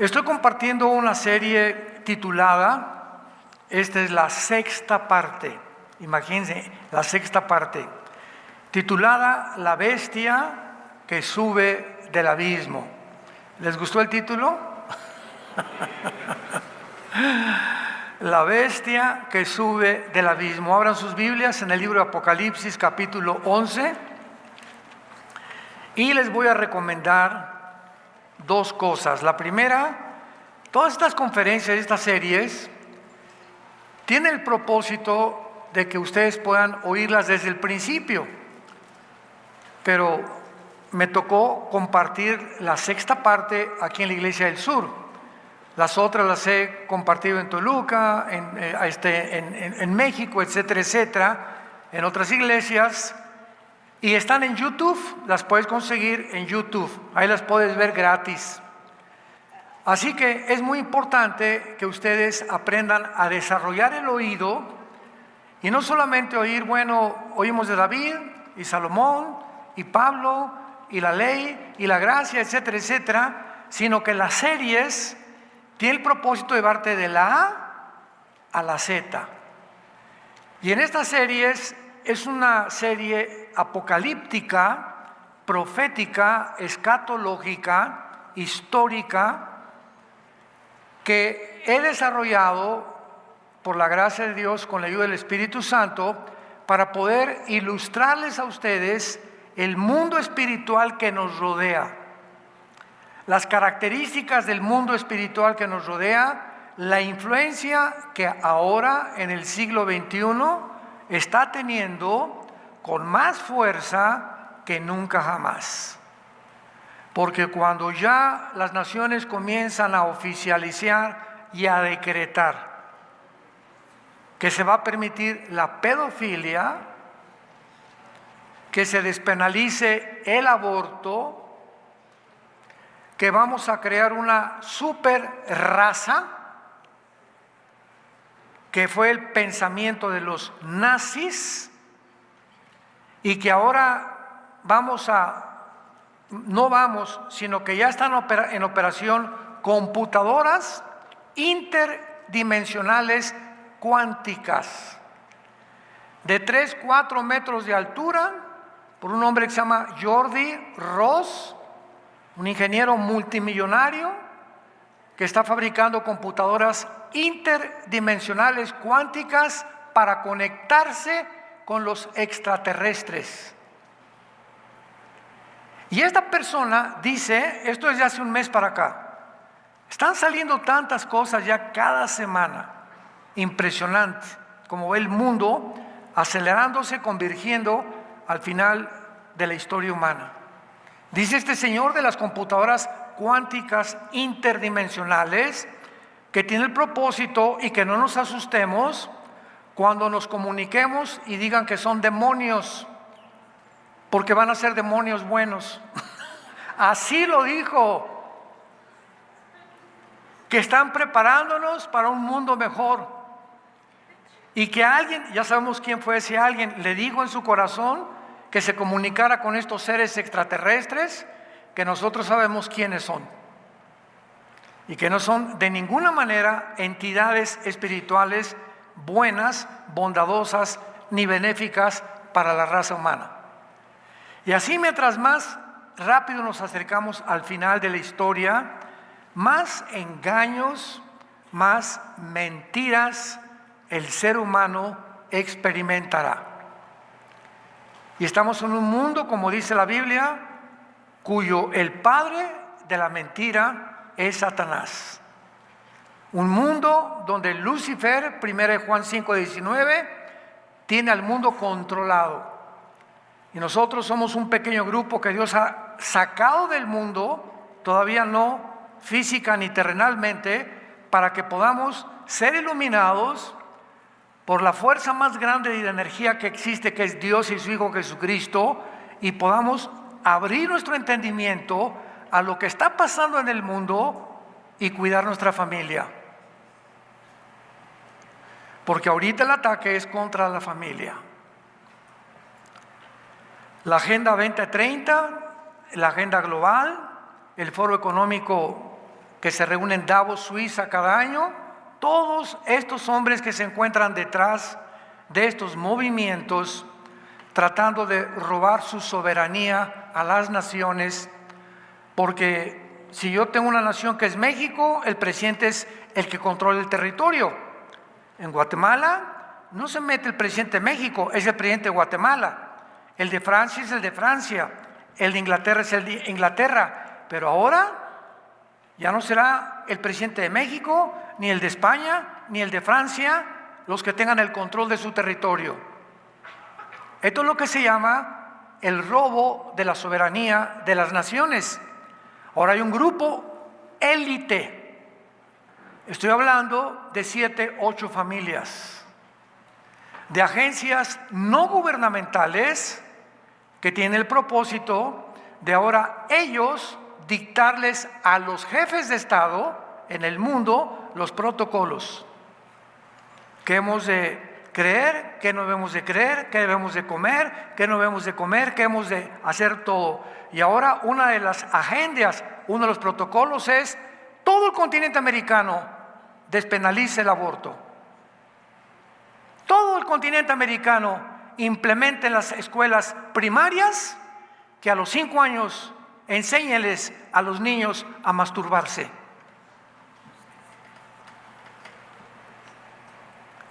Estoy compartiendo una serie titulada, esta es la sexta parte, imagínense, la sexta parte, titulada La bestia que sube del abismo. ¿Les gustó el título? La bestia que sube del abismo. Abran sus Biblias en el libro de Apocalipsis capítulo 11 y les voy a recomendar dos cosas. La primera, todas estas conferencias, estas series, tienen el propósito de que ustedes puedan oírlas desde el principio, pero me tocó compartir la sexta parte aquí en la Iglesia del Sur. Las otras las he compartido en Toluca, en México, etcétera, etcétera, en otras iglesias. Y están en YouTube, las puedes conseguir en YouTube, ahí las puedes ver gratis. Así que es muy importante que ustedes aprendan a desarrollar el oído y no solamente oír, bueno, oímos de David y Salomón y Pablo y la ley y la gracia, etcétera, etcétera, sino que las series tienen el propósito de llevarte de la A a la Z. Y en estas series es una serie apocalíptica, profética, escatológica, histórica, que he desarrollado por la gracia de Dios con la ayuda del Espíritu Santo para poder ilustrarles a ustedes el mundo espiritual que nos rodea, las características del mundo espiritual que nos rodea, la influencia que ahora en el siglo XXI está teniendo con más fuerza que nunca jamás. Porque cuando ya las naciones comienzan a oficializar y a decretar que se va a permitir la pedofilia, que se despenalice el aborto, que vamos a crear una super raza, que fue el pensamiento de los nazis, y que ahora sino que ya están en operación computadoras interdimensionales cuánticas, de 3-4 metros de altura, por un hombre que se llama Jordi Ross, un ingeniero multimillonario que está fabricando computadoras interdimensionales cuánticas para conectarse con los extraterrestres. Y esta persona dice, esto es de hace un mes para acá, están saliendo tantas cosas ya cada semana, impresionante, como ve el mundo acelerándose, convergiendo al final de la historia humana. Dice este señor de las computadoras cuánticas interdimensionales que tiene el propósito, y que no nos asustemos cuando nos comuniquemos y digan que son demonios, porque van a ser demonios buenos. Así lo dijo, que están preparándonos para un mundo mejor, y que alguien, ya sabemos quién fue ese alguien, le dijo en su corazón que se comunicara con estos seres extraterrestres, que nosotros sabemos quiénes son, y que no son de ninguna manera entidades espirituales buenas, bondadosas, ni benéficas para la raza humana. Y así, mientras más rápido nos acercamos al final de la historia, más engaños, más mentiras el ser humano experimentará. Y estamos en un mundo, como dice la Biblia, cuyo el padre de la mentira es Satanás. Un mundo donde Lucifer, 1 Juan 5:19, tiene al mundo controlado. Y nosotros somos un pequeño grupo que Dios ha sacado del mundo, todavía no física ni terrenalmente, para que podamos ser iluminados por la fuerza más grande de energía que existe, que es Dios y su Hijo Jesucristo, y podamos abrir nuestro entendimiento a lo que está pasando en el mundo y cuidar nuestra familia. Porque ahorita el ataque es contra la familia. La Agenda 2030, la agenda global, el Foro Económico que se reúne en Davos, Suiza, cada año. Todos estos hombres que se encuentran detrás de estos movimientos, tratando de robar su soberanía a las naciones, porque si yo tengo una nación que es México, el presidente es el que controla el territorio. En Guatemala no se mete el presidente de México, es el presidente de Guatemala. El de Francia es el de Francia, el de Inglaterra es el de Inglaterra, pero ahora ya no será el presidente de México, ni el de España, ni el de Francia, los que tengan el control de su territorio. Esto es lo que se llama el robo de la soberanía de las naciones. Ahora hay un grupo élite. Estoy hablando de 7, 8 familias, de agencias no gubernamentales que tienen el propósito de ahora ellos dictarles a los jefes de Estado en el mundo los protocolos. ¿Qué hemos de creer? ¿Qué no debemos de creer? ¿Qué debemos de comer? ¿Qué no debemos de comer? ¿Qué hemos de hacer todo? Y ahora una de las agendas, uno de los protocolos es todo el continente americano despenalice el aborto. Todo el continente americano implemente en las escuelas primarias que a los 5 años enséñeles a los niños a masturbarse.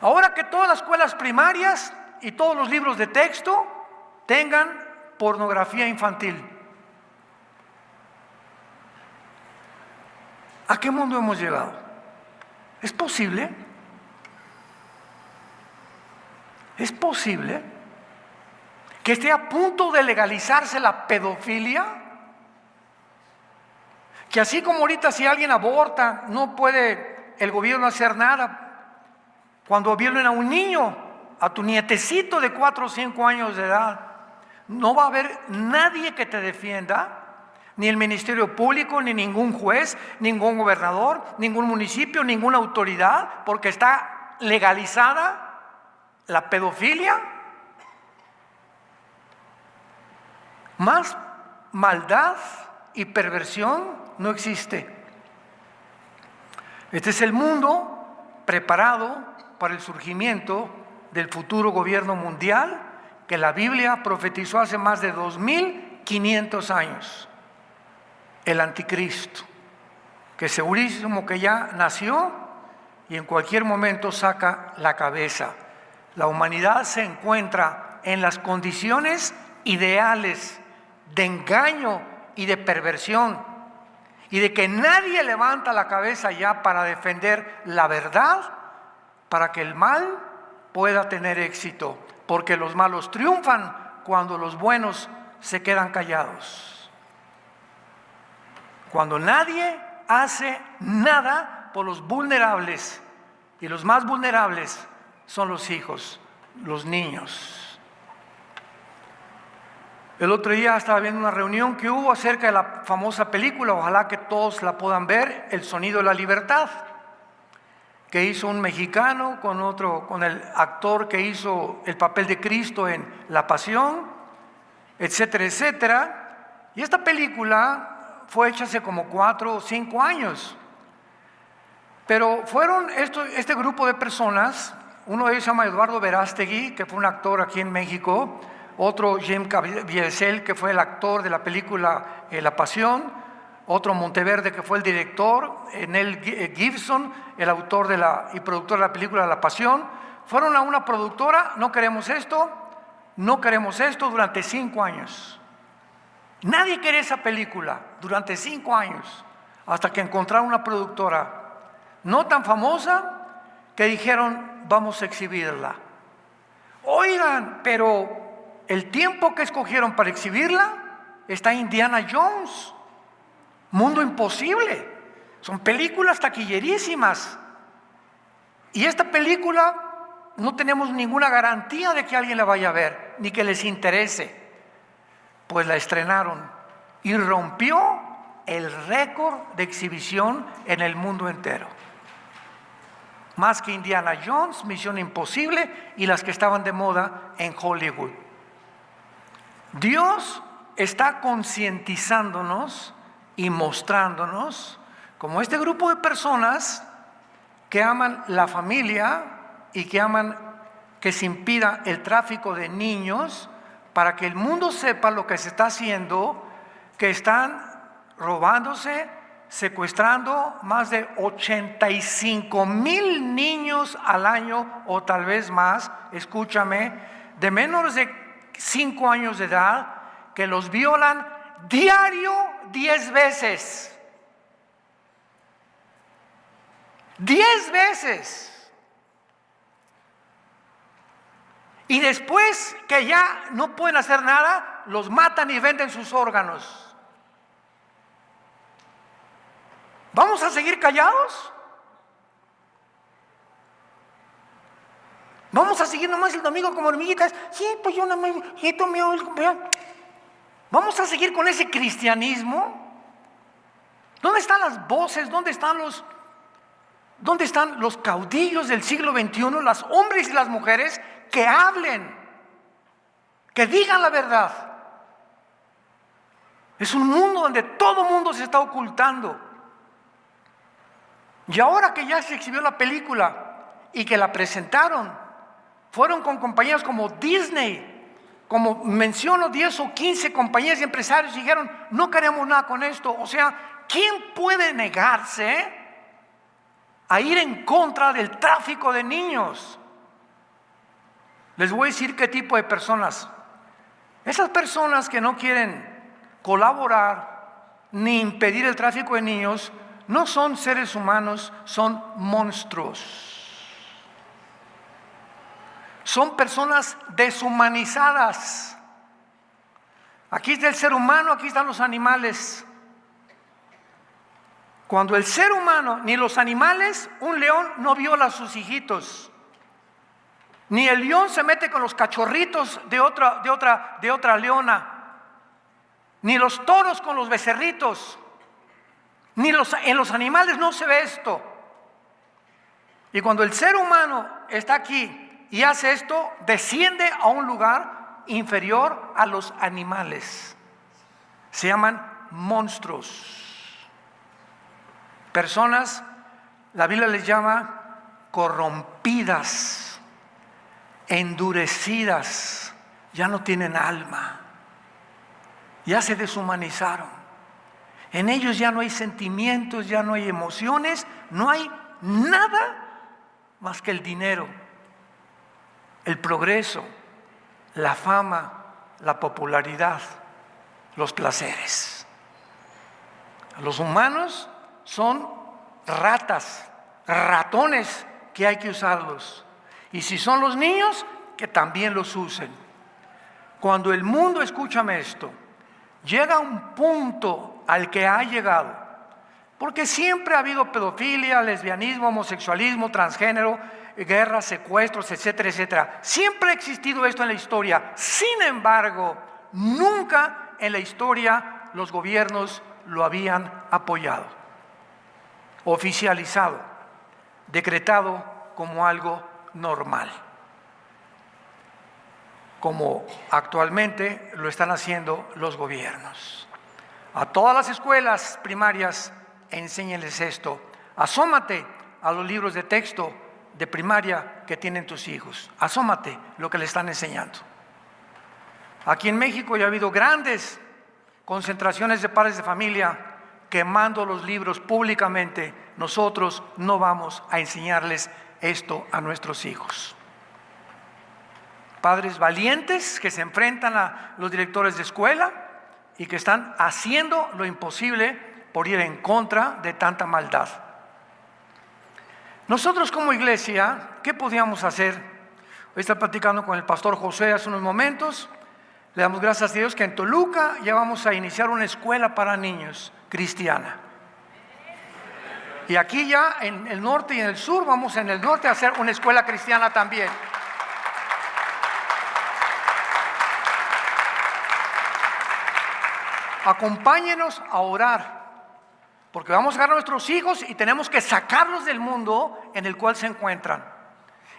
Ahora que todas las escuelas primarias y todos los libros de texto tengan pornografía infantil. ¿A qué mundo hemos llegado? ¿Es posible? ¿Es posible que esté a punto de legalizarse la pedofilia? Que así como ahorita si alguien aborta, no puede el gobierno hacer nada. Cuando violen a un niño, a tu nietecito de 4 o 5 años de edad, no va a haber nadie que te defienda, ni el Ministerio Público, ni ningún juez, ningún gobernador, ningún municipio, ninguna autoridad, porque está legalizada la pedofilia. Más maldad y perversión no existe. Este es el mundo preparado para el surgimiento del futuro gobierno mundial que la Biblia profetizó hace más de 2500 años. El anticristo, que segurísimo que ya nació y en cualquier momento saca la cabeza. La humanidad se encuentra en las condiciones ideales de engaño y de perversión, y de que nadie levanta la cabeza ya para defender la verdad, para que el mal pueda tener éxito, porque los malos triunfan cuando los buenos se quedan callados. Cuando nadie hace nada por los vulnerables, y los más vulnerables son los hijos, los niños. El otro día estaba viendo una reunión que hubo acerca de la famosa película, ojalá que todos la puedan ver, El sonido de la libertad, que hizo un mexicano con el actor que hizo el papel de Cristo en La Pasión, etcétera, etcétera. Y esta película fue hecha hace como 4 o 5 años. Pero fueron este grupo de personas, uno de ellos se llama Eduardo Verástegui, que fue un actor aquí en México, otro Jim Caviezel, que fue el actor de la película La Pasión, otro Monteverde, que fue el director, Nel Gibson, el autor y productor de la película La Pasión. Fueron a una productora, no queremos esto durante 5 años. Nadie quería esa película durante 5 años, hasta que encontraron una productora no tan famosa que dijeron, vamos a exhibirla. Oigan, pero el tiempo que escogieron para exhibirla está Indiana Jones, Mundo Imposible. Son películas taquillerísimas. Y esta película no tenemos ninguna garantía de que alguien la vaya a ver, ni que les interese. Pues la estrenaron y rompió el récord de exhibición en el mundo entero. Más que Indiana Jones, Misión Imposible y las que estaban de moda en Hollywood. Dios está concientizándonos y mostrándonos como este grupo de personas que aman la familia y que aman que se impida el tráfico de niños, para que el mundo sepa lo que se está haciendo, que están robándose, secuestrando más de 85,000 niños al año o tal vez más, escúchame, de menores de 5 años de edad, que los violan diario 10 veces. 10 veces. Y después que ya no pueden hacer nada, los matan y venden sus órganos. ¿Vamos a seguir callados? ¿Vamos a seguir nomás el domingo como hormiguitas? Sí, pues yo nomás, ¿vamos a seguir con ese cristianismo? ¿Dónde están las voces? ¿Dónde están los caudillos del siglo XXI, los hombres y las mujeres que hablen, que digan la verdad? Es un mundo donde todo mundo se está ocultando. Y ahora que ya se exhibió la película y que la presentaron, fueron con compañías como Disney, como menciono 10 o 15 compañías y empresarios, y dijeron, no queremos nada con esto. O sea, ¿quién puede negarse a ir en contra del tráfico de niños? Les voy a decir qué tipo de personas. Esas personas que no quieren colaborar ni impedir el tráfico de niños no son seres humanos, son monstruos. Son personas deshumanizadas. Aquí está el ser humano, aquí están los animales. Cuando el ser humano, ni los animales, un león no viola a sus hijitos. Ni el león se mete con los cachorritos de otra leona. Ni los toros con los becerritos. En los animales no se ve esto. Y cuando el ser humano está aquí y hace esto, desciende a un lugar inferior a los animales. Se llaman monstruos. Personas, la Biblia les llama corrompidas, endurecidas, ya no tienen alma, ya se deshumanizaron. En ellos ya no hay sentimientos, ya no hay emociones, no hay nada más que el dinero, el progreso, la fama, la popularidad, los placeres. Los humanos son ratas, ratones que hay que usarlos. Y si son los niños, que también los usen. Cuando el mundo, escúchame esto, llega a un punto al que ha llegado, porque siempre ha habido pedofilia, lesbianismo, homosexualismo, transgénero, guerras, secuestros, etcétera, etcétera. Siempre ha existido esto en la historia. Sin embargo, nunca en la historia los gobiernos lo habían apoyado, oficializado, decretado como algo normal, como actualmente lo están haciendo los gobiernos. A todas las escuelas primarias enséñenles esto. Asómate a los libros de texto de primaria que tienen tus hijos. Asómate lo que le están enseñando. Aquí en México ya ha habido grandes concentraciones de padres de familia quemando los libros públicamente. Nosotros no vamos a enseñarles esto a nuestros hijos. Padres valientes que se enfrentan a los directores de escuela y que están haciendo lo imposible por ir en contra de tanta maldad. Nosotros como iglesia, ¿qué podíamos hacer? Hoy estaba platicando con el pastor José hace unos momentos. Le damos gracias a Dios que en Toluca ya vamos a iniciar una escuela para niños cristiana. Y aquí ya en el norte y en el sur, vamos en el norte a hacer una escuela cristiana también. Acompáñenos a orar, porque vamos a agarrar a nuestros hijos y tenemos que sacarlos del mundo en el cual se encuentran.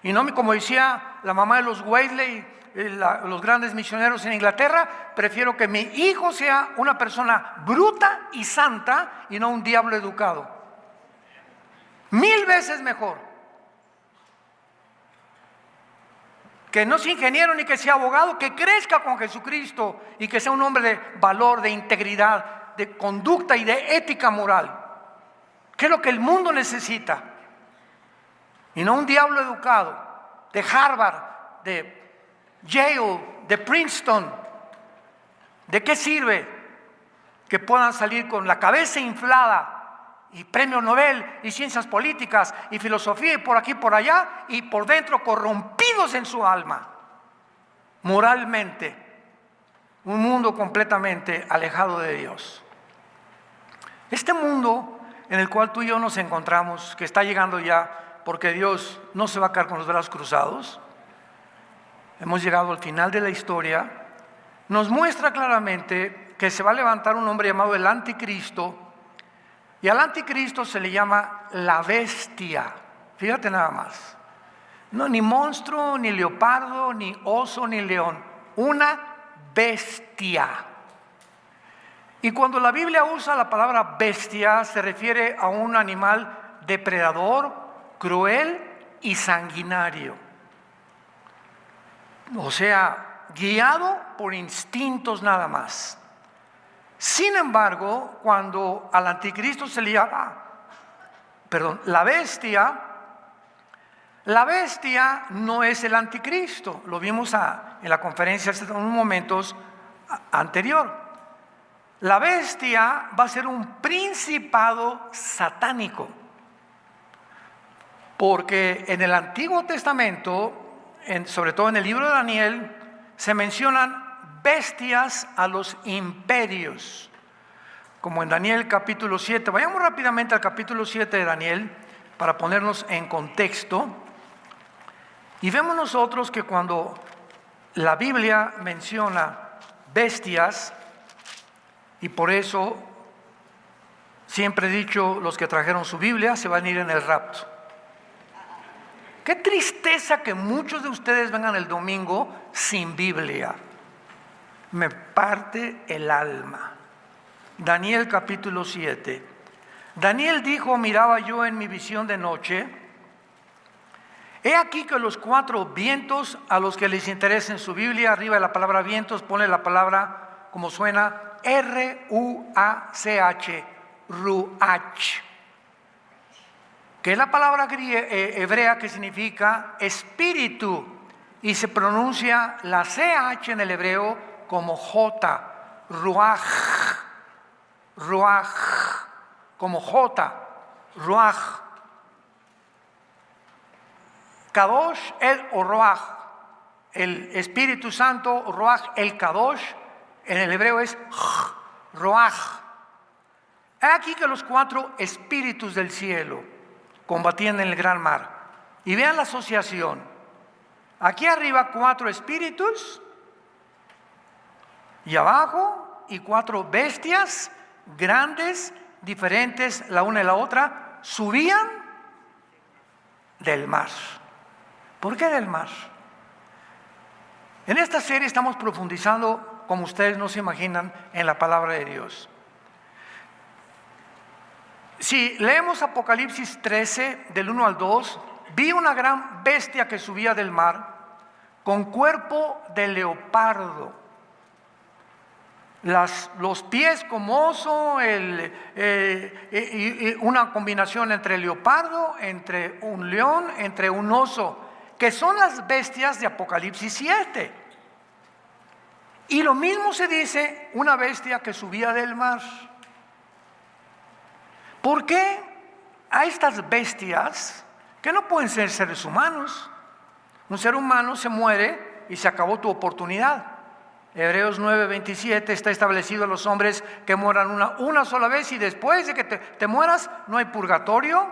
Y no, como decía la mamá de los Wesley, los grandes misioneros en Inglaterra, prefiero que mi hijo sea una persona bruta y santa y no un diablo educado. 1000 veces mejor. Que no sea ingeniero ni que sea abogado, que crezca con Jesucristo y que sea un hombre de valor, de integridad, de conducta y de ética moral. ¿Qué es lo que el mundo necesita? Y no un diablo educado de Harvard, de Yale, de Princeton. ¿De qué sirve que puedan salir con la cabeza inflada y premio Nobel y ciencias políticas y filosofía y por aquí y por allá y por dentro corrompidos en su alma, moralmente? Un mundo completamente alejado de Dios. Este mundo en el cual tú y yo nos encontramos, que está llegando ya, porque Dios no se va a quedar con los brazos cruzados, hemos llegado al final de la historia, nos muestra claramente que se va a levantar un hombre llamado el Anticristo, y al Anticristo se le llama la bestia. Fíjate nada más. No, ni monstruo, ni leopardo, ni oso, ni león. Una bestia. Y cuando la Biblia usa la palabra bestia, se refiere a un animal depredador, cruel y sanguinario. O sea, guiado por instintos nada más. Sin embargo, cuando al Anticristo se le llama, la bestia no es el Anticristo. Lo vimos en la conferencia hace unos momentos anterior. La bestia va a ser un principado satánico. Porque en el Antiguo Testamento, sobre todo en el libro de Daniel, se mencionan bestias a los imperios, como en Daniel capítulo 7. Vayamos rápidamente al capítulo 7 de Daniel para ponernos en contexto. Y vemos nosotros que cuando la Biblia menciona bestias, y por eso siempre he dicho, los que trajeron su Biblia se van a ir en el rapto. Qué tristeza que muchos de ustedes vengan el domingo sin Biblia. Me parte el alma. Daniel capítulo 7. Daniel dijo: miraba yo en mi visión de noche, he aquí que los 4 vientos, a los que les interesa en su Biblia, arriba de la palabra vientos, pone la palabra como suena, R-U-A-C-H, Ruach, que es la palabra hebrea que significa espíritu, y se pronuncia la CH en el hebreo como J, Ruach, Ruach, como J, Ruach. Kadosh el o Ruach, el Espíritu Santo, Ruach el Kadosh, en el hebreo es Ruach. He aquí que los 4 espíritus del cielo combatían en el gran mar. Y vean la asociación. Aquí arriba 4 espíritus, y abajo, y 4 bestias grandes, diferentes la una y la otra, subían del mar. ¿Por qué del mar? En esta serie estamos profundizando, como ustedes no se imaginan, en la palabra de Dios. Si leemos Apocalipsis 13, del 1 al 2, vi una gran bestia que subía del mar, con cuerpo de leopardo, los pies como oso, una combinación entre leopardo, entre un león, entre un oso, que son las bestias de Apocalipsis 7. Y lo mismo se dice, una bestia que subía del mar. ¿Por qué a estas bestias, que no pueden ser seres humanos? Un ser humano se muere y se acabó tu oportunidad. Hebreos 9:27 está establecido a los hombres que mueran una sola vez, y después de que te mueras no hay purgatorio,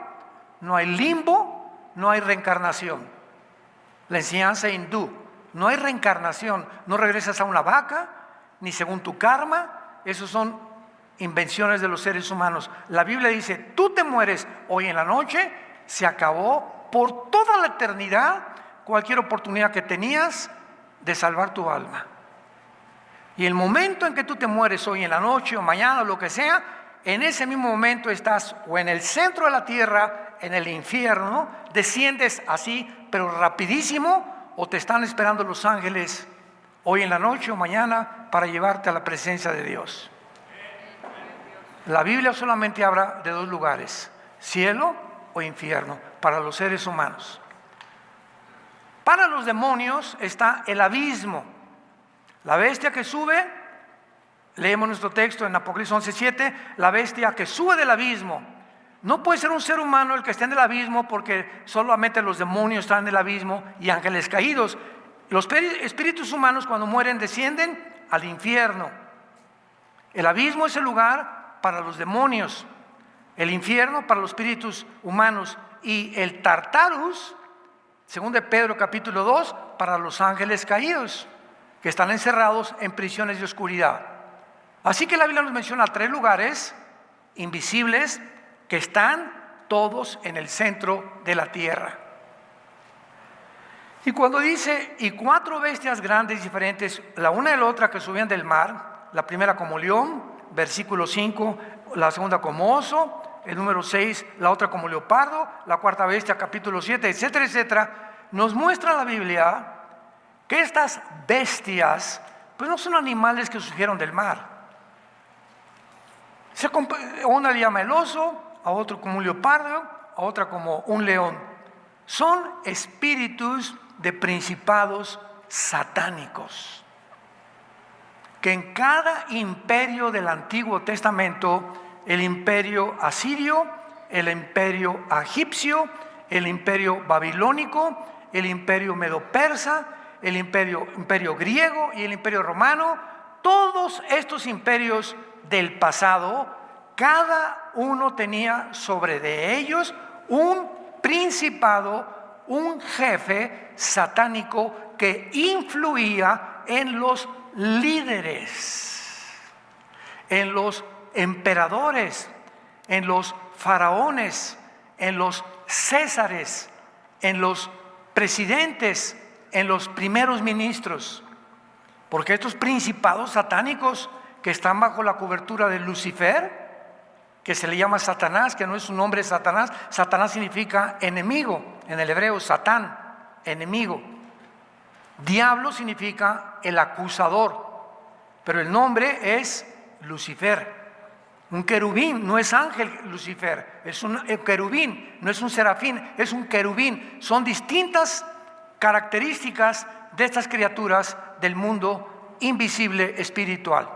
no hay limbo, no hay reencarnación. La enseñanza hindú, no hay reencarnación, no regresas a una vaca, ni según tu karma. Esos son invenciones de los seres humanos. La Biblia dice: tú te mueres hoy en la noche, se acabó por toda la eternidad cualquier oportunidad que tenías de salvar tu alma. Y el momento en que tú te mueres hoy en la noche o mañana o lo que sea, en ese mismo momento estás o en el centro de la tierra, en el infierno, desciendes así, pero rapidísimo, o te están esperando los ángeles hoy en la noche o mañana para llevarte a la presencia de Dios. La Biblia solamente habla de dos lugares, cielo o infierno, para los seres humanos. Para los demonios está el abismo, la bestia que sube. Leemos nuestro texto en Apocalipsis 11:7, la bestia que sube del abismo. No puede ser un ser humano el que esté en el abismo, porque solamente los demonios están en el abismo y ángeles caídos. Los espíritus humanos cuando mueren descienden al infierno. El abismo es el lugar para los demonios, el infierno para los espíritus humanos, y el Tartarus, según de Pedro capítulo 2, para los ángeles caídos, que están encerrados en prisiones de oscuridad. Así que la Biblia nos menciona 3 lugares invisibles que están todos en el centro de la tierra. Y cuando dice, y 4 bestias grandes diferentes, la una de la otra, que subían del mar, la primera como león, versículo 5, la segunda como oso, el número 6, la otra como leopardo, la cuarta bestia, capítulo 7, etcétera, etcétera, nos muestra la Biblia que estas bestias, pues no son animales que surgieron del mar. Una le llama el oso, a otro como un leopardo, a otra como un león. Son espíritus de principados satánicos, que en cada imperio del Antiguo Testamento, el imperio asirio, el imperio egipcio, el imperio babilónico, el imperio medo-persa, el imperio griego y el imperio romano, todos estos imperios del pasado, cada uno tenía sobre de ellos un principado, un jefe satánico que influía en los líderes, en los emperadores, en los faraones, en los césares, en los presidentes, en los primeros ministros. Porque estos principados satánicos que están bajo la cobertura de Lucifer, que se le llama Satanás, que no es su nombre Satanás, Satanás significa enemigo, en el hebreo Satán, enemigo. Diablo significa el acusador, pero el nombre es Lucifer. Un querubín, no es ángel Lucifer, es un querubín, no es un serafín, es un querubín. Son distintas características de estas criaturas del mundo invisible espiritual.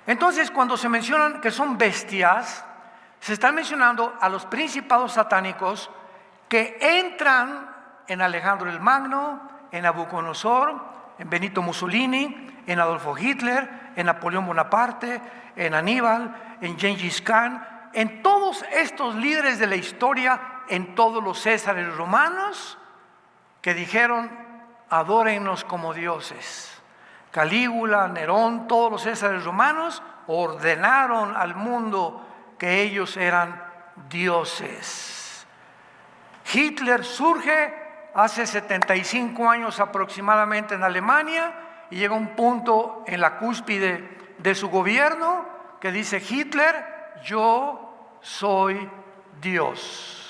Entonces, cuando se mencionan que son bestias, se están mencionando a los principados satánicos que entran en Alejandro el Magno, en Nabucodonosor, en Benito Mussolini, en Adolfo Hitler, en Napoleón Bonaparte, en Aníbal, en Gengis Khan, en todos estos líderes de la historia, en todos los césares romanos que dijeron: adórennos como dioses. Calígula, Nerón, todos los césares romanos ordenaron al mundo que ellos eran dioses. Hitler surge hace 75 años aproximadamente en Alemania y llega a un punto en la cúspide de su gobierno que dice Hitler: yo soy Dios.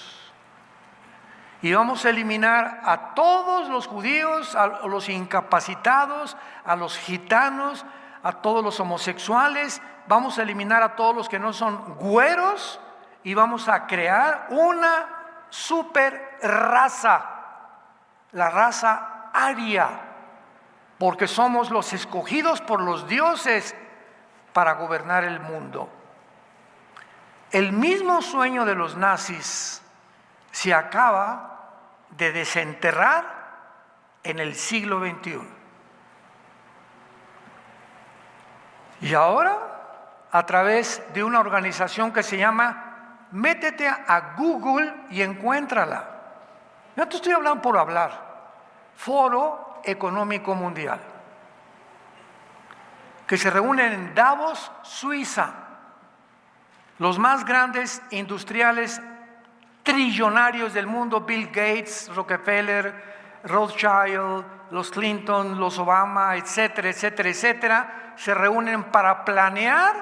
Y vamos a eliminar a todos los judíos, a los incapacitados, a los gitanos, a todos los homosexuales. Vamos a eliminar a todos los que no son güeros y vamos a crear una super raza, la raza aria, porque somos los escogidos por los dioses para gobernar el mundo. El mismo sueño de los nazis se acaba de desenterrar en el siglo XXI. Y ahora, a través de una organización que se llama, métete a Google y encuéntrala. No te estoy hablando por hablar. Foro Económico Mundial, que se reúnen en Davos, Suiza. Los más grandes industriales trillonarios del mundo, Bill Gates, Rockefeller, Rothschild, los Clinton, los Obama, etcétera, etcétera, etcétera, se reúnen para planear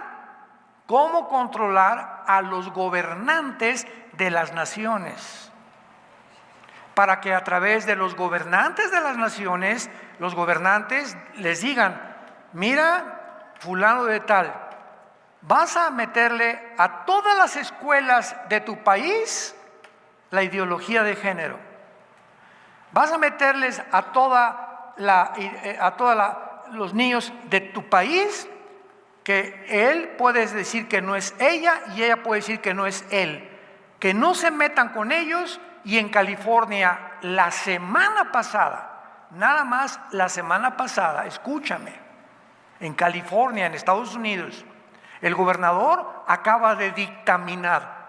cómo controlar a los gobernantes de las naciones, para que a través de los gobernantes de las naciones, los gobernantes les digan: mira, fulano de tal, vas a meterle a todas las escuelas de tu país la ideología de género, vas a meterles a los niños de tu país que él puede decir que no es ella y ella puede decir que no es él, que no se metan con ellos. Y en California, la semana pasada, nada más la semana pasada, escúchame, en California, en Estados Unidos, el gobernador acaba de dictaminar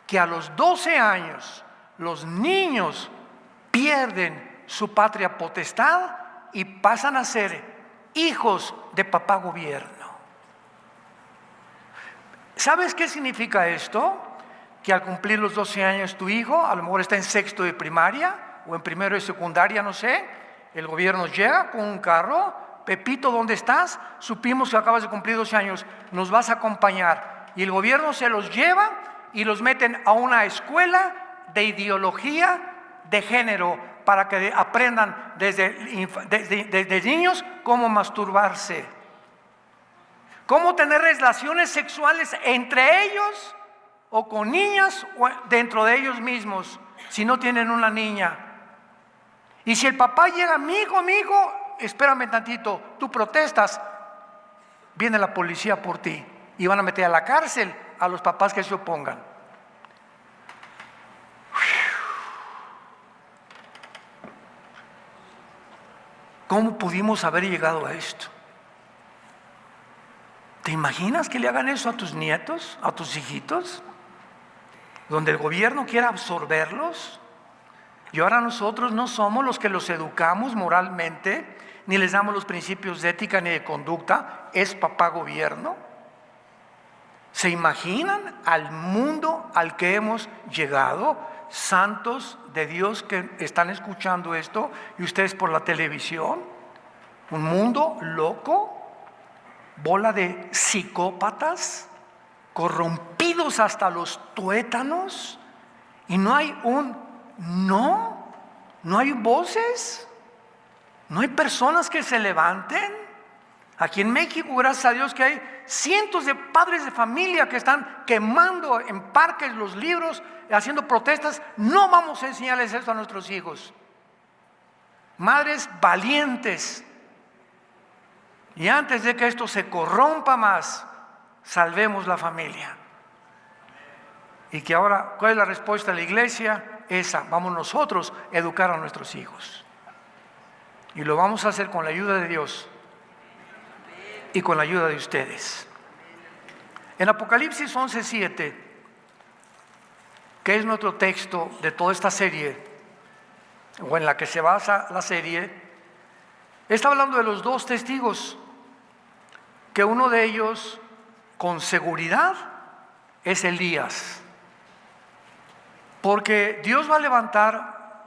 que a los 12 años los niños pierden su patria potestad y pasan a ser hijos de papá gobierno. ¿Sabes qué significa esto? Que al cumplir los 12 años tu hijo, a lo mejor está en sexto de primaria o en primero de secundaria, no sé, el gobierno llega con un carro: Pepito, ¿dónde estás? Supimos que acabas de cumplir 12 años, nos vas a acompañar. Y el gobierno se los lleva y los meten a una escuela de ideología de género para que aprendan desde niños cómo masturbarse, cómo tener relaciones sexuales entre ellos o con niñas o dentro de ellos mismos, si no tienen una niña. Y si el papá llega: mi hijo, espérame tantito, tú protestas, viene la policía por ti y van a meter a la cárcel a los papás que se opongan. ¿Cómo pudimos haber llegado a esto? ¿Te imaginas que le hagan eso a tus nietos, a tus hijitos? Donde el gobierno quiera absorberlos. Y ahora nosotros no somos los que los educamos moralmente, ni les damos los principios de ética ni de conducta. Es papá gobierno. ¿Se imaginan al mundo al que hemos llegado? Santos de Dios que están escuchando esto y ustedes por la televisión. Un mundo loco, bola de psicópatas, corrompidos hasta los tuétanos, y no hay no hay voces, no hay personas que se levanten. Aquí en México, gracias a Dios, que hay cientos de padres de familia que están quemando en parques los libros, haciendo protestas. No vamos a enseñarles esto a nuestros hijos. Madres valientes. Y antes de que esto se corrompa más, salvemos la familia. Y que ahora, ¿cuál es la respuesta de la iglesia? Esa, vamos nosotros a educar a nuestros hijos. Y lo vamos a hacer con la ayuda de Dios y con la ayuda de ustedes. En Apocalipsis 11:7, que es nuestro texto de toda esta serie, o en la que se basa la serie, está hablando de los dos testigos, que uno de ellos con seguridad es Elías, porque Dios va a levantar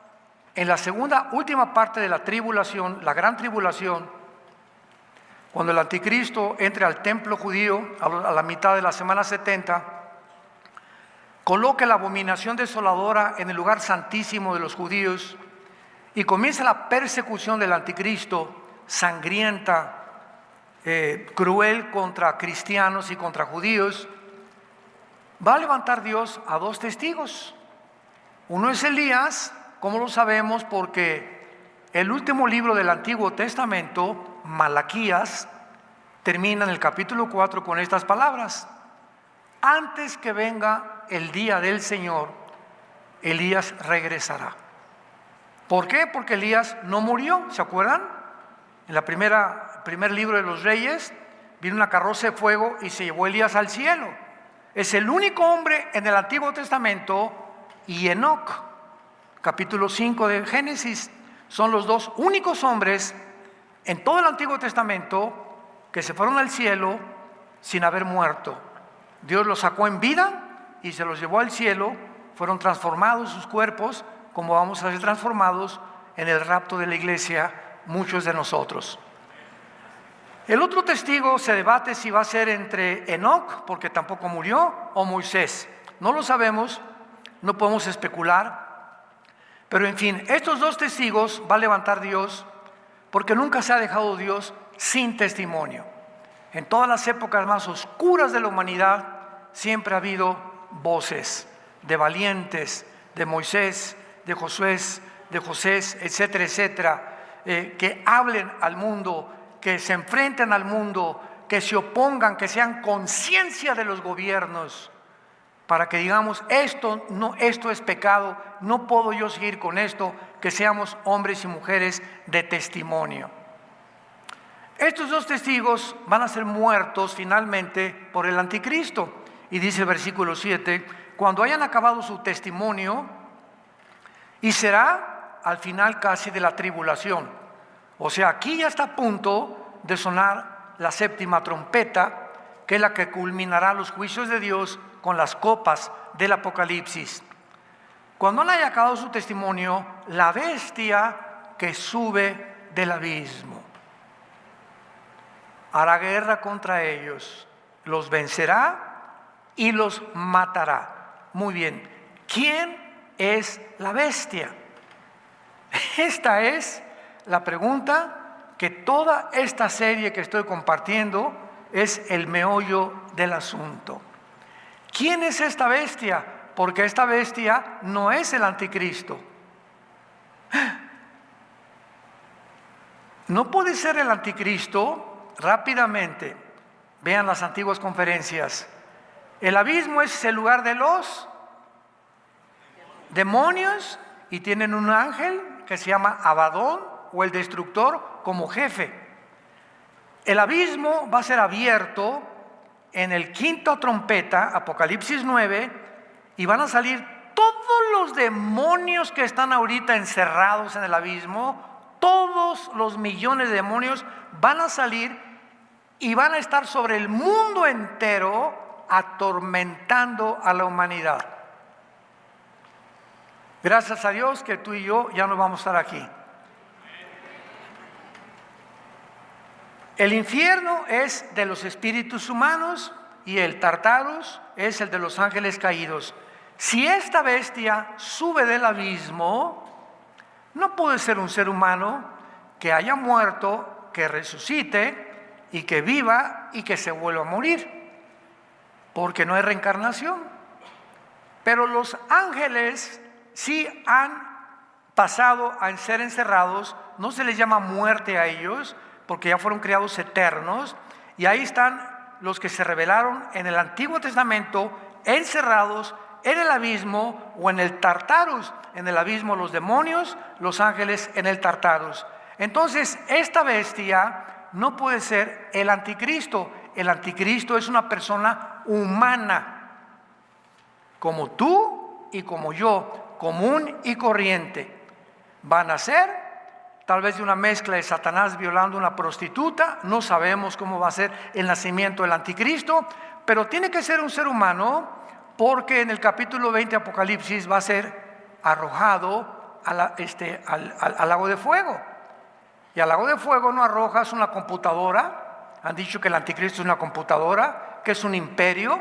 en la segunda, última parte de la tribulación, la gran tribulación, cuando el anticristo entre al templo judío a la mitad de la semana 70, coloque la abominación desoladora en el lugar santísimo de los judíos y comienza la persecución del anticristo, sangrienta, cruel contra cristianos y contra judíos. Va a levantar Dios a dos testigos. Uno es Elías. ¿Cómo lo sabemos? Porque el último libro del Antiguo Testamento, Malaquías, termina en el capítulo 4 con estas palabras: antes que venga el día del Señor, Elías regresará. ¿Por qué? Porque Elías no murió, ¿se acuerdan? En el primer libro de los Reyes, vino una carroza de fuego y se llevó a Elías al cielo. Es el único hombre en el Antiguo Testamento, y Enoc, capítulo 5 de Génesis, son los dos únicos hombres en todo el Antiguo Testamento que se fueron al cielo sin haber muerto. Dios los sacó en vida y se los llevó al cielo. Fueron transformados sus cuerpos, como vamos a ser transformados en el rapto de la iglesia muchos de nosotros. El otro testigo se debate si va a ser entre Enoc, porque tampoco murió, o Moisés. No lo sabemos, no podemos especular, pero en fin, estos dos testigos va a levantar Dios, porque nunca se ha dejado Dios sin testimonio. En todas las épocas más oscuras de la humanidad siempre ha habido voces de valientes, de Moisés, de Josué, de José, etcétera, etcétera, que hablen al mundo, que se enfrenten al mundo, que se opongan, que sean conciencia de los gobiernos, para que digamos, esto es pecado, no puedo yo seguir con esto, que seamos hombres y mujeres de testimonio. Estos dos testigos van a ser muertos finalmente por el anticristo. Y dice el versículo 7, cuando hayan acabado su testimonio, y será al final casi de la tribulación. O sea, aquí ya está a punto de sonar la séptima trompeta, que es la que culminará los juicios de Dios con las copas del Apocalipsis. Cuando haya acabado su testimonio, la bestia que sube del abismo hará guerra contra ellos, los vencerá y los matará. Muy bien, ¿quién es la bestia? Esta es la pregunta que toda esta serie que estoy compartiendo es el meollo del asunto. ¿Quién es esta bestia? Porque esta bestia no es el anticristo. No puede ser el anticristo. Rápidamente, vean las antiguas conferencias. El abismo es el lugar de los demonios y tienen un ángel que se llama Abadón o el destructor como jefe. El abismo va a ser abierto en el quinta trompeta, Apocalipsis 9, y van a salir todos los demonios que están ahorita encerrados en el abismo. Todos los millones de demonios van a salir y van a estar sobre el mundo entero atormentando a la humanidad. Gracias a Dios que tú y yo ya no vamos a estar aquí. El infierno es de los espíritus humanos y el Tartarus es el de los ángeles caídos. Si esta bestia sube del abismo, no puede ser un ser humano que haya muerto, que resucite y que viva y que se vuelva a morir, porque no hay reencarnación. Pero los ángeles sí han pasado a ser encerrados, no se les llama muerte a ellos, porque ya fueron creados eternos, y ahí están los que se rebelaron en el Antiguo Testamento, encerrados en el abismo o en el Tartarus. En el abismo los demonios, los ángeles en el Tartarus. Entonces, esta bestia no puede ser el anticristo. El anticristo es una persona humana, como tú y como yo, común y corriente. Van a ser tal vez de una mezcla de Satanás violando a una prostituta. No sabemos cómo va a ser el nacimiento del anticristo, pero tiene que ser un ser humano, porque en el capítulo 20 de Apocalipsis va a ser arrojado al lago de fuego. Y al lago de fuego no arrojas una computadora. Han dicho que el anticristo es una computadora, que es un imperio.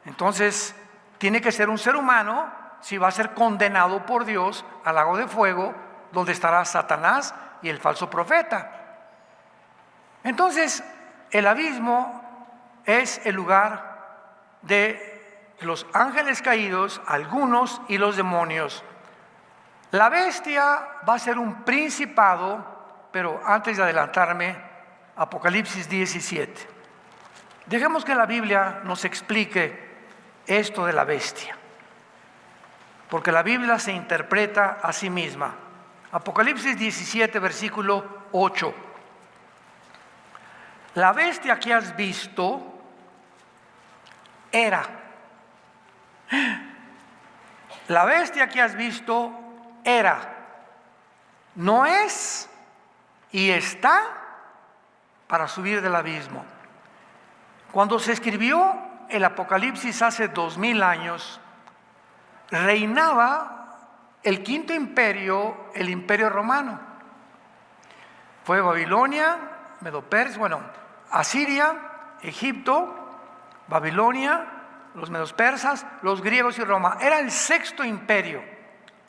Entonces tiene que ser un ser humano si va a ser condenado por Dios al lago de fuego, donde estará Satanás y el falso profeta. Entonces el abismo es el lugar de los ángeles caídos, algunos, y los demonios. La bestia va a ser un principado, pero antes de adelantarme, Apocalipsis 17. Dejemos que la Biblia nos explique esto de la bestia, porque la Biblia se interpreta a sí misma. Apocalipsis 17, versículo 8. La bestia que has visto era. La bestia que has visto era, no es y está para subir del abismo. Cuando se escribió el Apocalipsis hace 2000 años, reinaba el quinto imperio, el imperio romano. Fue Babilonia, Medo-Persia, Asiria, Egipto, Babilonia, los medos persas, los griegos y Roma. Era el sexto imperio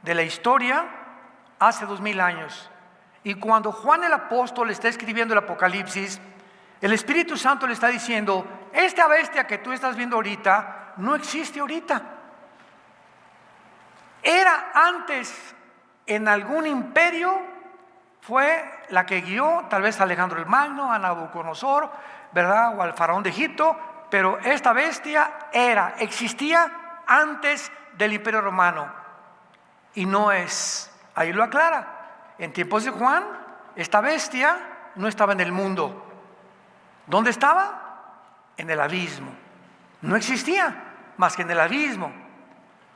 de la historia hace 2000 años. Y cuando Juan el apóstol está escribiendo el Apocalipsis, el Espíritu Santo le está diciendo: esta bestia que tú estás viendo ahorita no existe ahorita. Era antes en algún imperio, fue la que guió tal vez a Alejandro el Magno, a Nabucodonosor, ¿verdad? O al faraón de Egipto. Pero esta bestia existía antes del Imperio Romano y no es. Ahí lo aclara. En tiempos de Juan, esta bestia no estaba en el mundo. ¿Dónde estaba? En el abismo. No existía más que en el abismo.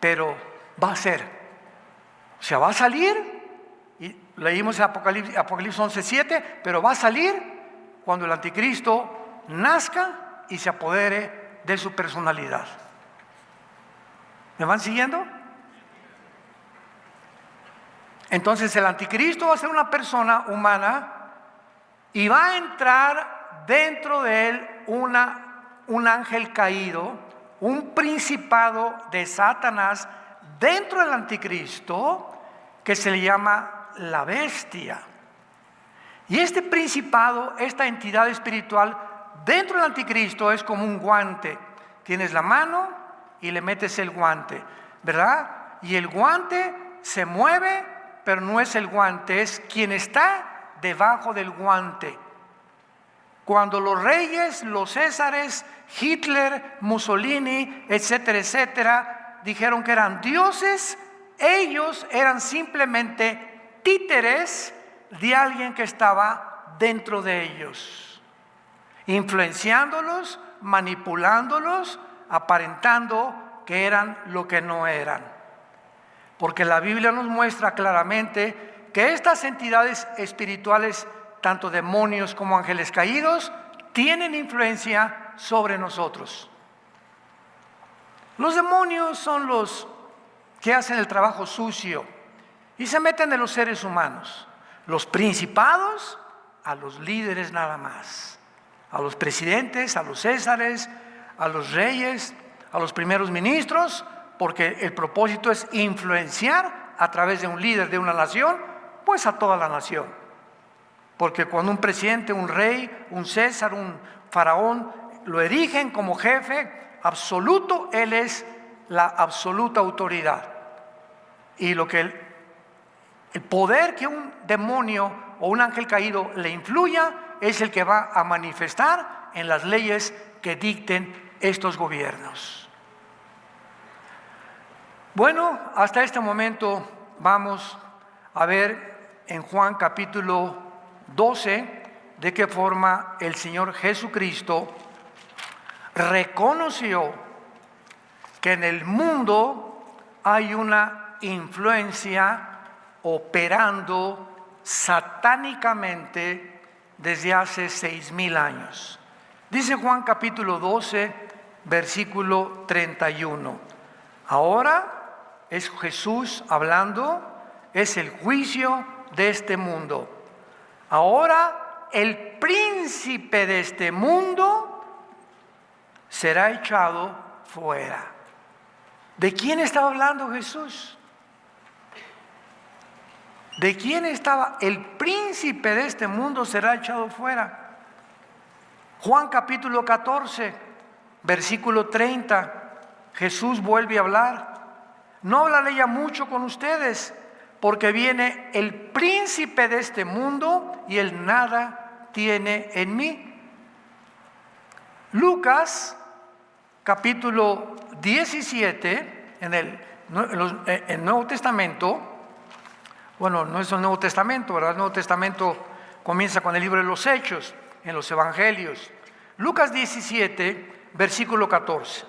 Pero va a ser. O sea, va a salir. Y leímos en Apocalipsis 11:7, pero va a salir cuando el anticristo nazca y se apodere de su personalidad. ¿Me van siguiendo? Entonces el anticristo va a ser una persona humana y va a entrar dentro de él un ángel caído, un principado de Satanás dentro del anticristo, que se le llama la bestia. Y este principado, esta entidad espiritual dentro del anticristo, es como un guante. Tienes la mano y le metes el guante, ¿verdad? Y el guante se mueve, pero no es el guante, es quien está debajo del guante. Cuando los reyes, los césares, Hitler, Mussolini, etcétera, etcétera, dijeron que eran dioses, ellos eran simplemente títeres de alguien que estaba dentro de ellos, influenciándolos, manipulándolos, aparentando que eran lo que no eran. Porque la Biblia nos muestra claramente que estas entidades espirituales, tanto demonios como ángeles caídos, tienen influencia sobre nosotros. Los demonios son los que hacen el trabajo sucio y se meten en los seres humanos. Los principados, a los líderes nada más, a los presidentes, a los césares, a los reyes, a los primeros ministros, porque el propósito es influenciar a través de un líder de una nación, pues a toda la nación. Porque cuando un presidente, un rey, un césar, un faraón lo erigen como jefe absoluto, él es la absoluta autoridad. Y lo que el poder que un demonio o un ángel caído le influya es el que va a manifestar en las leyes que dicten estos gobiernos. Bueno, hasta este momento vamos a ver en Juan capítulo 12 de qué forma el Señor Jesucristo reconoció que en el mundo hay una influencia operando satánicamente desde hace 6000 años. Dice Juan capítulo 12, versículo 31. Ahora es Jesús hablando, es el juicio de este mundo. Ahora el príncipe de este mundo será echado fuera. ¿De quién estaba hablando Jesús? ¿De quién estaba? El príncipe de este mundo será echado fuera. Juan capítulo 14, versículo 30. Jesús vuelve a hablar. No hablaré ya mucho con ustedes, porque viene el príncipe de este mundo y él nada tiene en mí. Lucas capítulo 17, en el Nuevo Testamento, bueno, no es el Nuevo Testamento, ¿verdad? El Nuevo Testamento comienza con el libro de los Hechos, en los Evangelios. Lucas 17, versículo 14.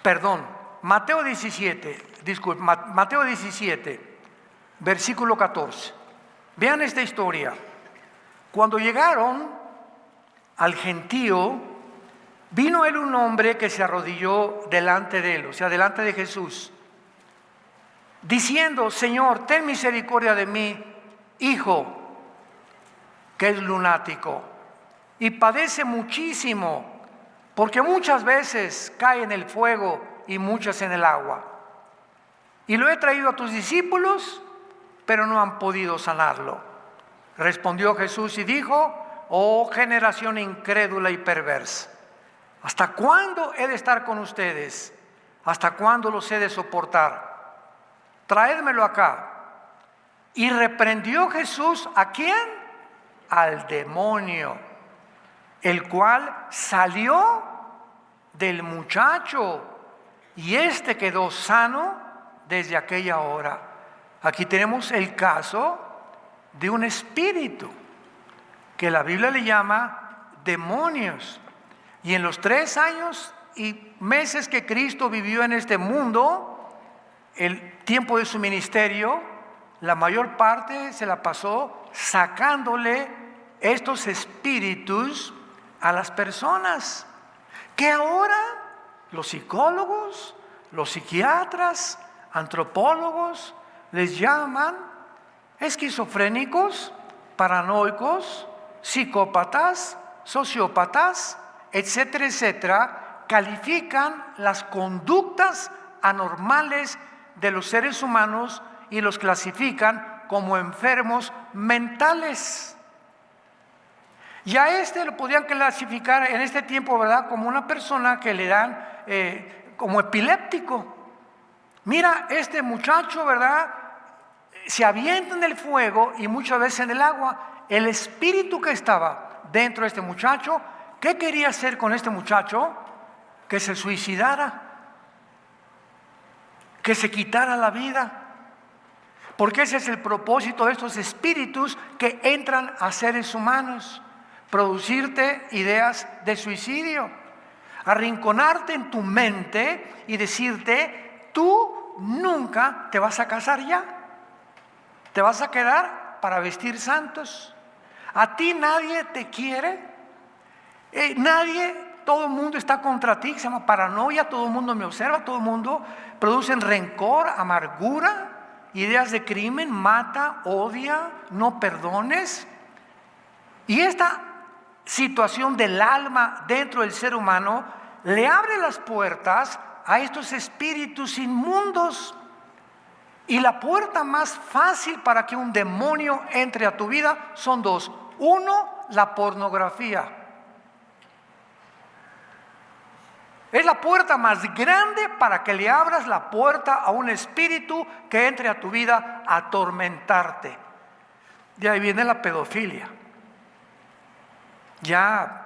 Perdón, Mateo 17, Mateo 17, versículo 14. Vean esta historia. Cuando llegaron al gentío, vino él un hombre que se arrodilló delante de él, o sea, delante de Jesús. diciendo: Señor, ten misericordia de mi hijo, que es lunático y padece muchísimo, porque muchas veces cae en el fuego y muchas en el agua. Y lo he traído a tus discípulos, pero no han podido sanarlo. Respondió Jesús y dijo: oh generación incrédula y perversa, ¿hasta cuándo he de estar con ustedes? ¿Hasta cuándo los he de soportar? Traédmelo acá. Y reprendió Jesús, ¿a quién? Al demonio, el cual salió del muchacho, y éste quedó sano desde aquella hora. Aquí tenemos el caso de un espíritu que la Biblia le llama demonios. Y en los 3 años y meses que Cristo vivió en este mundo, el tiempo de su ministerio, la mayor parte se la pasó sacándole estos espíritus a las personas, que ahora los psicólogos, los psiquiatras, antropólogos les llaman esquizofrénicos, paranoicos, psicópatas, sociópatas, etcétera, etcétera. Califican las conductas anormales de los seres humanos y los clasifican como enfermos mentales. Ya lo podían clasificar en este tiempo, ¿verdad?, como una persona que le dan como epiléptico. Mira, este muchacho, ¿verdad?, se avienta en el fuego y muchas veces en el agua. El espíritu que estaba dentro de este muchacho, ¿qué quería hacer con este muchacho? Que se suicidara, que se quitara la vida. Porque ese es el propósito de estos espíritus que entran a seres humanos: producirte ideas de suicidio, arrinconarte en tu mente y decirte: tú nunca te vas a casar ya, te vas a quedar para vestir santos, a ti nadie te quiere, todo el mundo está contra ti, se llama paranoia, todo el mundo me observa, todo el mundo produce rencor, amargura, ideas de crimen, mata, odia, no perdones. Y esta situación del alma dentro del ser humano le abre las puertas a estos espíritus inmundos. Y la puerta más fácil para que un demonio entre a tu vida son 2. 1, la pornografía. Es la puerta más grande para que le abras la puerta a un espíritu que entre a tu vida a atormentarte. De ahí viene la pedofilia. Ya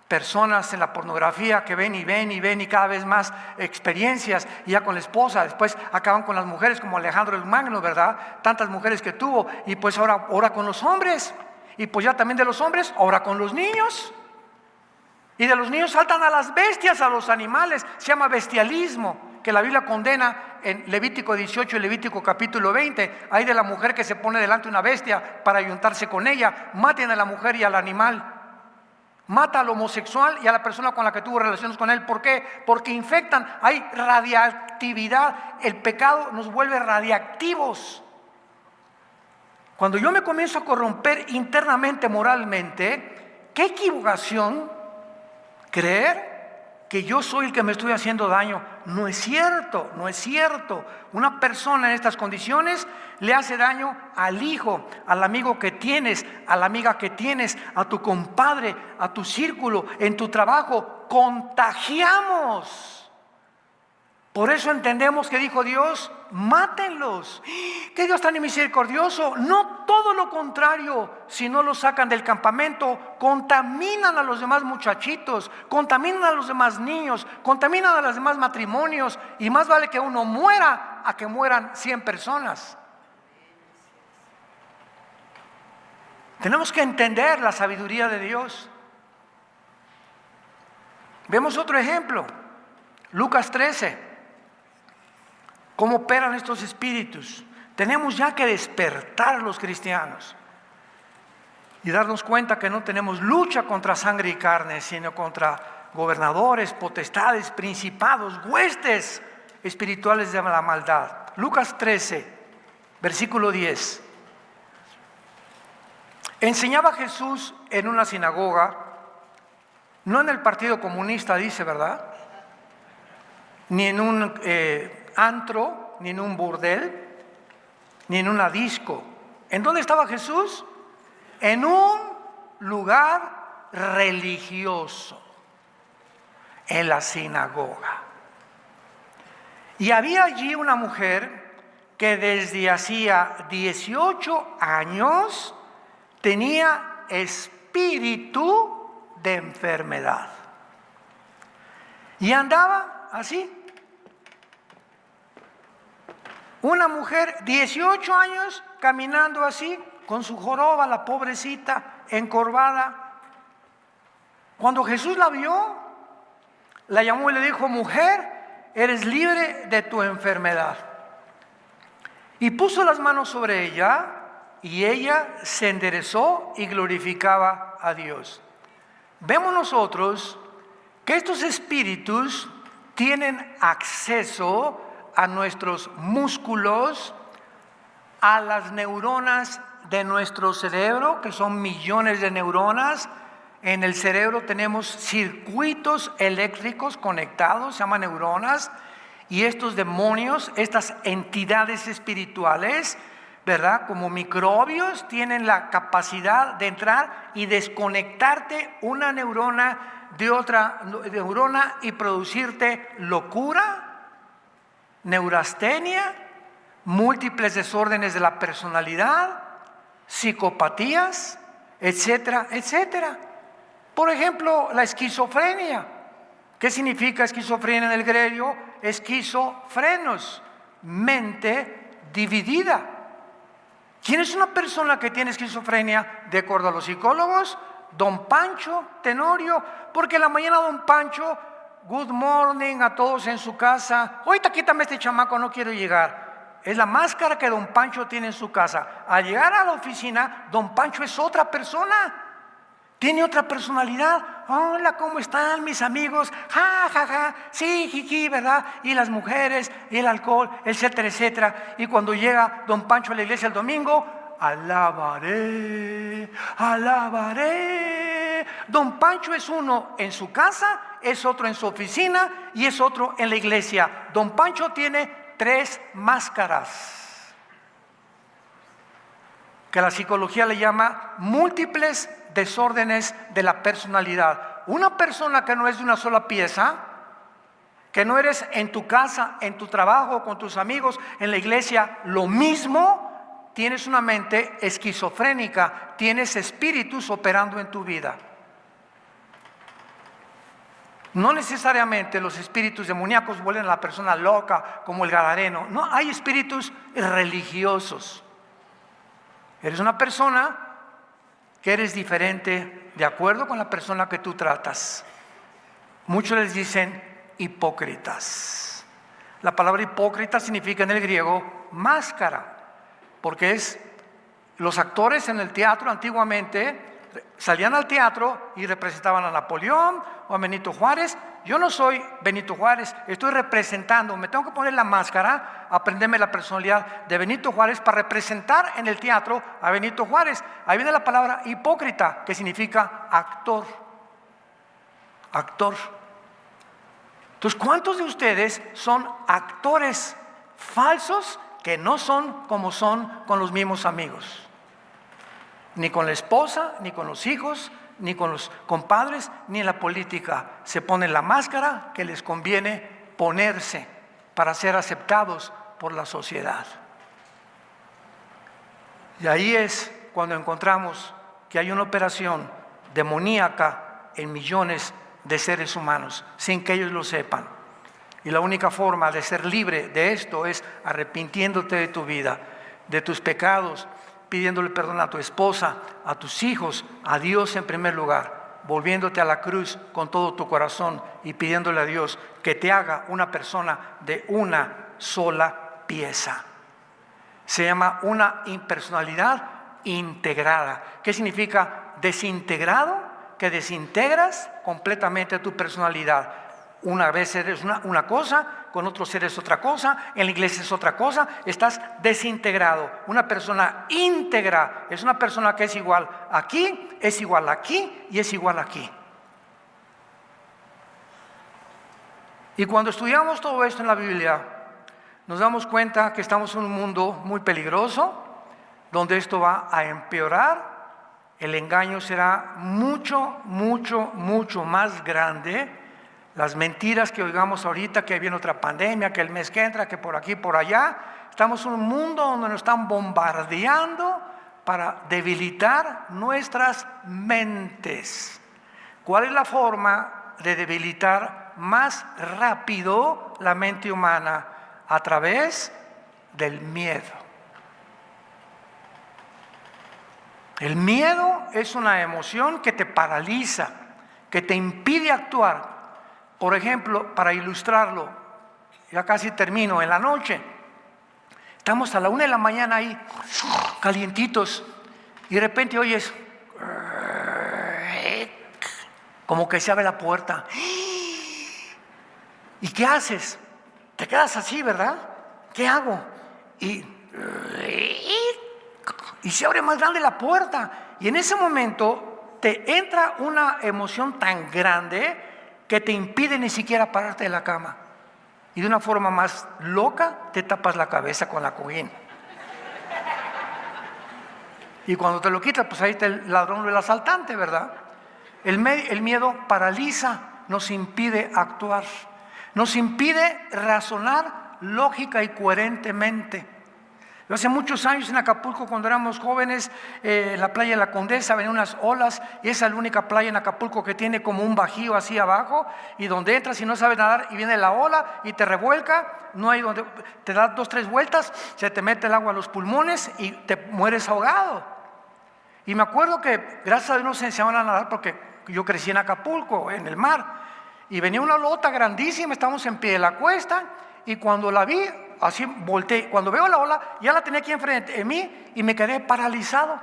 personas en la pornografía que ven y cada vez más experiencias, y ya con la esposa, después acaban con las mujeres como Alejandro el Magno, ¿verdad? Tantas mujeres que tuvo, y pues ahora con los hombres, y pues ya también de los hombres, ahora con los niños. Y de los niños saltan a las bestias, a los animales. Se llama bestialismo, que la Biblia condena en Levítico 18 y Levítico capítulo 20. Hay de la mujer que se pone delante de una bestia para ayuntarse con ella. Maten a la mujer y al animal. Mata al homosexual y a la persona con la que tuvo relaciones con él. ¿Por qué? Porque infectan, hay radiactividad. El pecado nos vuelve radiactivos. Cuando yo me comienzo a corromper internamente, moralmente, qué equivocación creer que yo soy el que me estoy haciendo daño. No es cierto, no es cierto. Una persona en estas condiciones le hace daño al hijo, al amigo que tienes, a la amiga que tienes, a tu compadre, a tu círculo, en tu trabajo. Contagiamos. Por eso entendemos que dijo Dios: mátenlos. ¿Qué Dios tan misericordioso? No, todo lo contrario. Si no los sacan del campamento, contaminan a los demás muchachitos, contaminan a los demás niños, contaminan a los demás matrimonios, y más vale que uno muera a que mueran 100 personas. Tenemos que entender la sabiduría de Dios. Vemos otro ejemplo, Lucas 13. ¿Cómo operan estos espíritus? Tenemos ya que despertar los cristianos y darnos cuenta que no tenemos lucha contra sangre y carne, sino contra gobernadores, potestades, principados, huestes espirituales de la maldad. Lucas 13, versículo 10. Enseñaba Jesús en una sinagoga, no en el Partido Comunista, dice, ¿verdad? Ni en un antro, ni en un burdel, ni en una disco. ¿En dónde estaba Jesús? En un lugar religioso, en la sinagoga. Y había allí una mujer que desde hacía 18 años tenía espíritu de enfermedad. Y andaba así. Una mujer, 18 años, caminando así, con su joroba, la pobrecita, encorvada. Cuando Jesús la vio, la llamó y le dijo: mujer, eres libre de tu enfermedad. Y puso las manos sobre ella, y ella se enderezó y glorificaba a Dios. Vemos nosotros que estos espíritus tienen acceso a nuestros músculos, a las neuronas de nuestro cerebro, que son millones de neuronas. En el cerebro tenemos circuitos eléctricos conectados, se llaman neuronas, y estos demonios, estas entidades espirituales, ¿verdad? Como microbios, tienen la capacidad de entrar y desconectarte una neurona de otra neurona y producirte locura, neurastenia, múltiples desórdenes de la personalidad, psicopatías, etcétera, etcétera. Por ejemplo, la esquizofrenia. ¿Qué significa esquizofrenia en el griego? Esquizofrenos, mente dividida. ¿Quién es una persona que tiene esquizofrenia? De acuerdo a los psicólogos, don Pancho Tenorio, porque en la mañana don Pancho, good morning a todos en su casa. Ahorita quítame este chamaco, no quiero llegar. Es la máscara que don Pancho tiene en su casa. Al llegar a la oficina, don Pancho es otra persona. Tiene otra personalidad. Hola, ¿cómo están mis amigos? Ja, ja, ja, sí, jiji, ¿verdad? Y las mujeres, y el alcohol, etcétera, etcétera. Y cuando llega don Pancho a la iglesia el domingo, alabaré, alabaré. Don Pancho es uno en su casa, es otro en su oficina y es otro en la iglesia. Don Pancho tiene 3 máscaras, que la psicología le llama múltiples desórdenes de la personalidad. Una persona que no es de una sola pieza, que no eres en tu casa, en tu trabajo, con tus amigos, en la iglesia, lo mismo, tienes una mente esquizofrénica, tienes espíritus operando en tu vida. No necesariamente los espíritus demoníacos vuelven a la persona loca como el gadareno. No, hay espíritus religiosos. Eres una persona que eres diferente de acuerdo con la persona que tú tratas. Muchos les dicen hipócritas. La palabra hipócrita significa en el griego máscara, porque es los actores en el teatro antiguamente salían al teatro y representaban a Napoleón o a Benito Juárez. Yo no soy Benito Juárez, estoy representando, me tengo que poner la máscara, aprenderme la personalidad de Benito Juárez para representar en el teatro a Benito Juárez. Ahí viene la palabra hipócrita, que significa actor. Actor. Entonces, ¿cuántos de ustedes son actores falsos que no son como son con los mismos amigos? Ni con la esposa, ni con los hijos, ni con los compadres, ni en la política. Se ponen la máscara que les conviene ponerse para ser aceptados por la sociedad. Y ahí es cuando encontramos que hay una operación demoníaca en millones de seres humanos, sin que ellos lo sepan. Y la única forma de ser libre de esto es arrepintiéndote de tu vida, de tus pecados, pidiéndole perdón a tu esposa, a tus hijos, a Dios en primer lugar, volviéndote a la cruz con todo tu corazón y pidiéndole a Dios que te haga una persona de una sola pieza. Se llama una impersonalidad integrada. ¿Qué significa desintegrado? Que desintegras completamente tu personalidad. Una vez eres una cosa con otros seres otra cosa, en la iglesia es otra cosa, estás desintegrado. Una persona íntegra es una persona que es igual aquí, es igual aquí y es igual aquí. Y cuando estudiamos todo esto en la Biblia, nos damos cuenta que estamos en un mundo muy peligroso, donde esto va a empeorar. El engaño será mucho, mucho, mucho más grande. Las mentiras que oigamos ahorita, que viene otra pandemia, que el mes que entra, que por aquí, por allá. Estamos en un mundo donde nos están bombardeando para debilitar nuestras mentes. ¿Cuál es la forma de debilitar más rápido la mente humana? A través del miedo. El miedo es una emoción que te paraliza, que te impide actuar. Por ejemplo, para ilustrarlo, ya casi termino, en la noche, estamos a la 1 de la mañana ahí, calientitos, y de repente oyes, como que se abre la puerta. ¿Y qué haces? Te quedas así, ¿verdad? ¿Qué hago? Y se abre más grande la puerta. Y en ese momento te entra una emoción tan grande que te impide ni siquiera pararte de la cama. Y de una forma más loca te tapas la cabeza con la cojín. Y cuando te lo quitas, pues ahí está el ladrón o el asaltante, ¿verdad? El miedo paraliza, nos impide actuar. Nos impide razonar lógica y coherentemente. Yo hace muchos años en Acapulco, cuando éramos jóvenes, en la playa de la Condesa venían unas olas, y esa es la única playa en Acapulco que tiene como un bajío así abajo, y donde entras y no sabes nadar y viene la ola y te revuelca, no hay donde, te das 2 o 3 vueltas, se te mete el agua a los pulmones y te mueres ahogado. Y me acuerdo que gracias a Dios nos enseñaban a nadar porque yo crecí en Acapulco, en el mar. Y venía una olota grandísima, estábamos en pie de la cuesta, y cuando la vi, así volteé. Cuando veo la ola, ya la tenía aquí enfrente de mí y me quedé paralizado.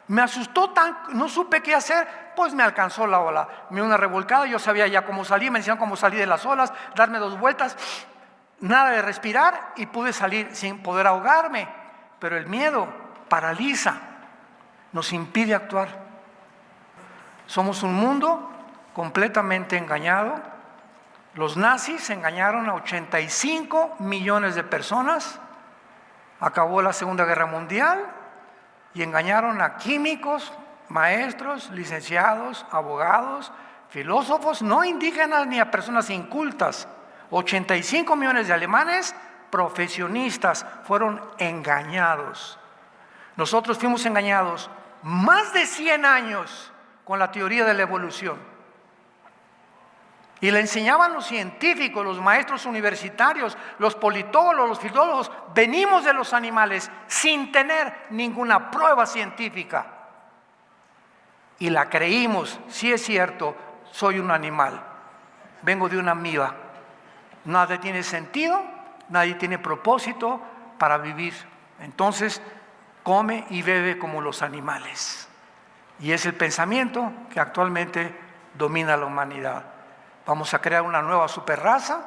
Me asustó no supe qué hacer, pues me alcanzó la ola. Me dio una revolcada, yo sabía ya cómo salir, me enseñaron cómo salir de las olas, darme 2 vueltas, nada de respirar, y pude salir sin poder ahogarme. Pero el miedo paraliza, nos impide actuar. Somos un mundo completamente engañado. Los nazis engañaron a 85 millones de personas, acabó la Segunda Guerra Mundial y engañaron a químicos, maestros, licenciados, abogados, filósofos, no indígenas ni a personas incultas. 85 millones de alemanes profesionistas fueron engañados. Nosotros fuimos engañados más de 100 años con la teoría de la evolución. Y le enseñaban los científicos, los maestros universitarios, los politólogos, los filólogos, venimos de los animales sin tener ninguna prueba científica. Y la creímos, sí es cierto, soy un animal, vengo de una amiba. Nada tiene sentido, nadie tiene propósito para vivir. Entonces, come y bebe como los animales. Y es el pensamiento que actualmente domina la humanidad. Vamos a crear una nueva superraza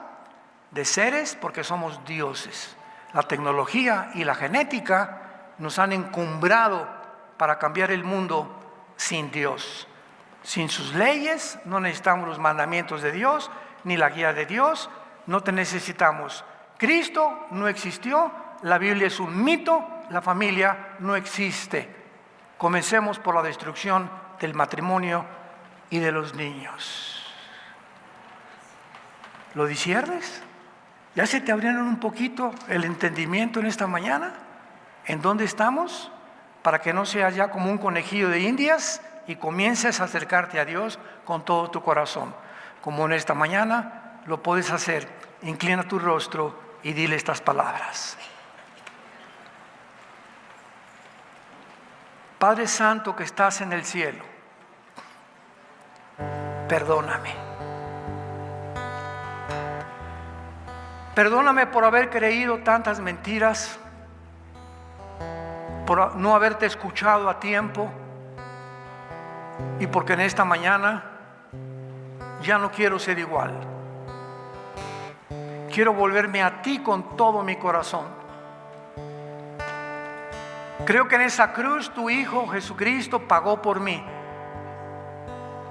de seres porque somos dioses. La tecnología y la genética nos han encumbrado para cambiar el mundo sin Dios. Sin sus leyes, no necesitamos los mandamientos de Dios, ni la guía de Dios, no te necesitamos. Cristo no existió, la Biblia es un mito, la familia no existe. Comencemos por la destrucción del matrimonio y de los niños. ¿Lo disiernes? ¿Ya se te abrieron un poquito el entendimiento en esta mañana? ¿En dónde estamos? Para que no seas ya como un conejillo de indias y comiences a acercarte a Dios con todo tu corazón. Como en esta mañana lo puedes hacer. Inclina tu rostro y dile estas palabras. Padre Santo que estás en el cielo, perdóname. Perdóname por haber creído tantas mentiras, por no haberte escuchado a tiempo, y porque en esta mañana ya no quiero ser igual. quiero volverme a ti con todo mi corazón. Creo que en esa cruz tu Hijo Jesucristo pagó por mí,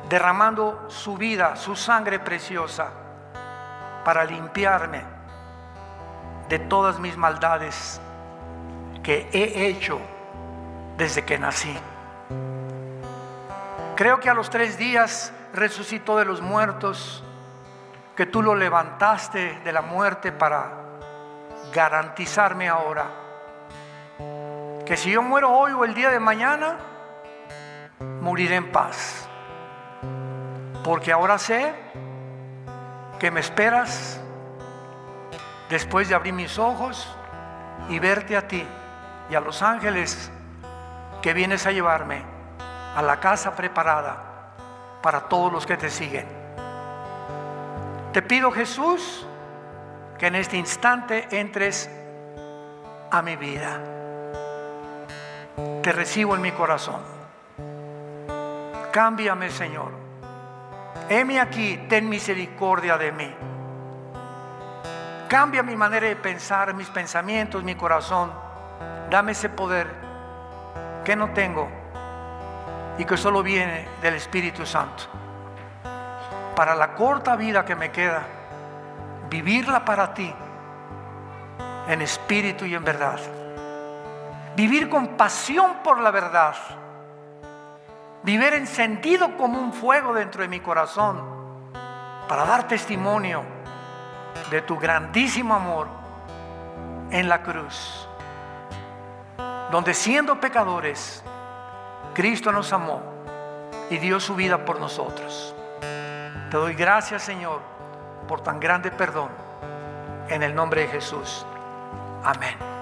derramando su vida, su sangre preciosa, para limpiarme de todas mis maldades que he hecho desde que nací. Creo que a los 3 días resucitó de los muertos, que tú lo levantaste de la muerte para garantizarme ahora que si yo muero hoy o el día de mañana, moriré en paz. Porque ahora sé que me esperas después de abrir mis ojos y verte a ti y a los ángeles que vienes a llevarme a la casa preparada para todos los que te siguen. Te pido, Jesús, que en este instante entres a mi vida. Te recibo en mi corazón. Cámbiame, Señor. Heme aquí, ten misericordia de mí. Cambia mi manera de pensar, mis pensamientos, mi corazón. Dame ese poder que no tengo y que solo viene del Espíritu Santo. Para la corta vida que me queda, vivirla para ti, en espíritu y en verdad. Vivir con pasión por la verdad. Vivir encendido como un fuego dentro de mi corazón para dar testimonio de tu grandísimo amor en la cruz, donde siendo pecadores, Cristo nos amó y dio su vida por nosotros. Te doy gracias, Señor, por tan grande perdón. En el nombre de Jesús. Amén.